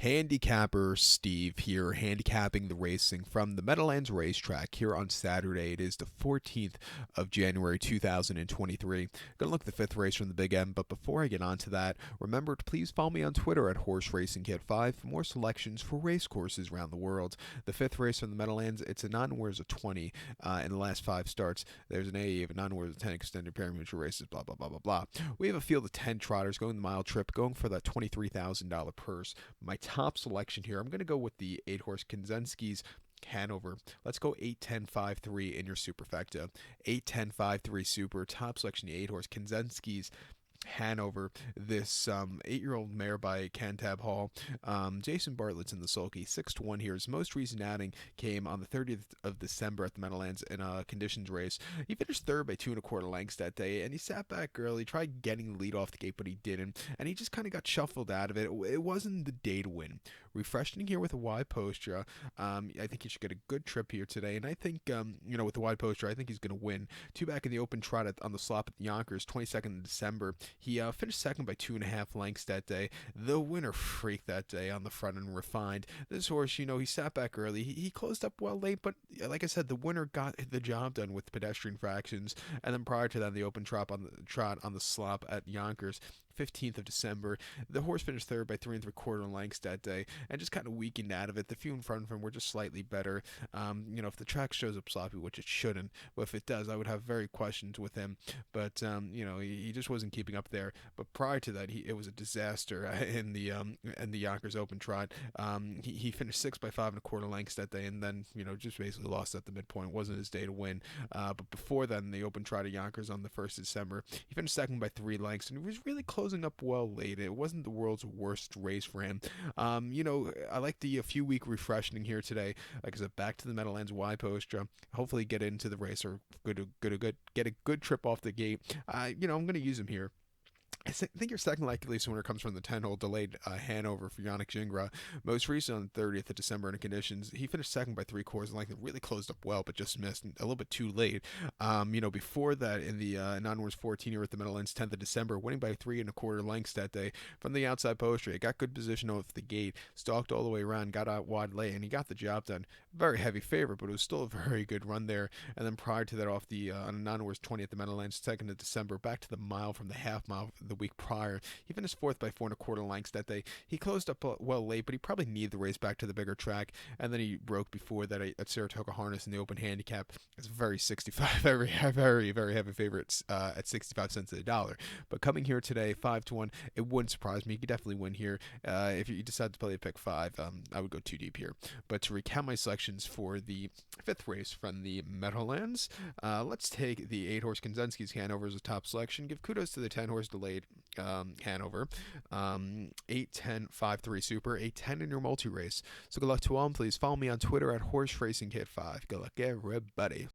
Handicapper Steve here, handicapping the racing from the Meadowlands Racetrack here on Saturday. It is the 14th of January 2023. Gonna look at the fifth race from the Big M, but before I get on to that, remember to please follow me on Twitter at HorseRacingKid5 for more selections for race courses around the world. The fifth race from the Meadowlands, it's a non-where's a 20 in the last 5 starts. There's an A, a non-where's a 10 extended pari-mutuel races, blah, blah, blah, blah, blah. We have a field of 10 trotters going the mile trip, going for that $23,000 purse. My top selection here, I'm going to go with the 8-horse Konzenski's Hanover. Let's go 8-10-5-3 in your superfecta. 8-10-5-3 super. Top selection, the 8-horse Konzenski's Hanover. This 8-year-old mare by Cantab Hall. Jason Bartlett's in the sulky. 6-1 here. His most recent outing came on the 30th of December at the Meadowlands in a conditions race. He finished third by 2 1/4 lengths that day, and he sat back early, tried getting the lead off the gate, but he didn't, and he just kind of got shuffled out of it. It wasn't the day to win. Refreshing here with a wide posture. I think he should get a good trip here today, and I think, with the wide posture, I think he's going to win. 2 back in the open trot on the slop at the Yonkers, 22nd of December. He finished second by 2.5 lengths that day. The winner freaked that day on the front and refined. This horse, he sat back early. He closed up well late, but like I said, the winner got the job done with pedestrian fractions. And then prior to that, the open trot on the slop at Yonkers, 15th of December. The horse finished third by 3 3/4 lengths that day and just kind of weakened out of it. The few in front of him were just slightly better. If the track shows up sloppy, which it shouldn't, but if it does, I would have very questions with him. But, he just wasn't keeping up there. But prior to that, it was a disaster in the Yonkers open trot. He finished 6 by 5 1/4 lengths that day, and then, just basically lost at the midpoint. Wasn't his day to win. But before then, the open trot at Yonkers on the 1st of December, he finished second by 3 lengths, and he was really closing up well late. It wasn't the world's worst race for him. I like the few week refreshing here today. Like I said, back to the Meadowlands wide posture. Hopefully get into the race or get a good trip off the gate. I'm going to use him here. I think your second likeliest winner comes from the 10-hole delayed Hanover for Yannick Gingras. Most recent on the 30th of December in the conditions, he finished second by 3/4 length. It really closed up well, but just missed a little bit too late. Before that, in the non-wars 14 here at the Meadowlands, 10th of December, winning by 3 1/4 lengths that day from the outside posture. He got good position off the gate, stalked all the way around, got out wide late, and he got the job done. Very heavy favorite, but it was still a very good run there. And then prior to that, off the on non-wars 20 at the Meadowlands, 2nd of December, back to the mile from the half mile the week prior. He finished 4th by 4 1/4 lengths that day. He closed up well late, but he probably needed the race back to the bigger track. And then he broke before that at Saratoga Harness in the open handicap. It's very 65, very, very, very heavy favorites at 65 cents to the dollar. But coming here today, 5-1, it wouldn't surprise me. You could definitely win here. If you decide to play a pick 5, I would go too deep here. But to recount my selections for the 5th race from the Meadowlands, let's take the 8-horse Konzenski's Hanover as a top selection. Give kudos to the 10-horse delayed Hanover. 8-10-5-3 super, 8-10 in your multi-race. So good luck to all, and please follow me on Twitter at HorseRacingKid5. Good luck, everybody.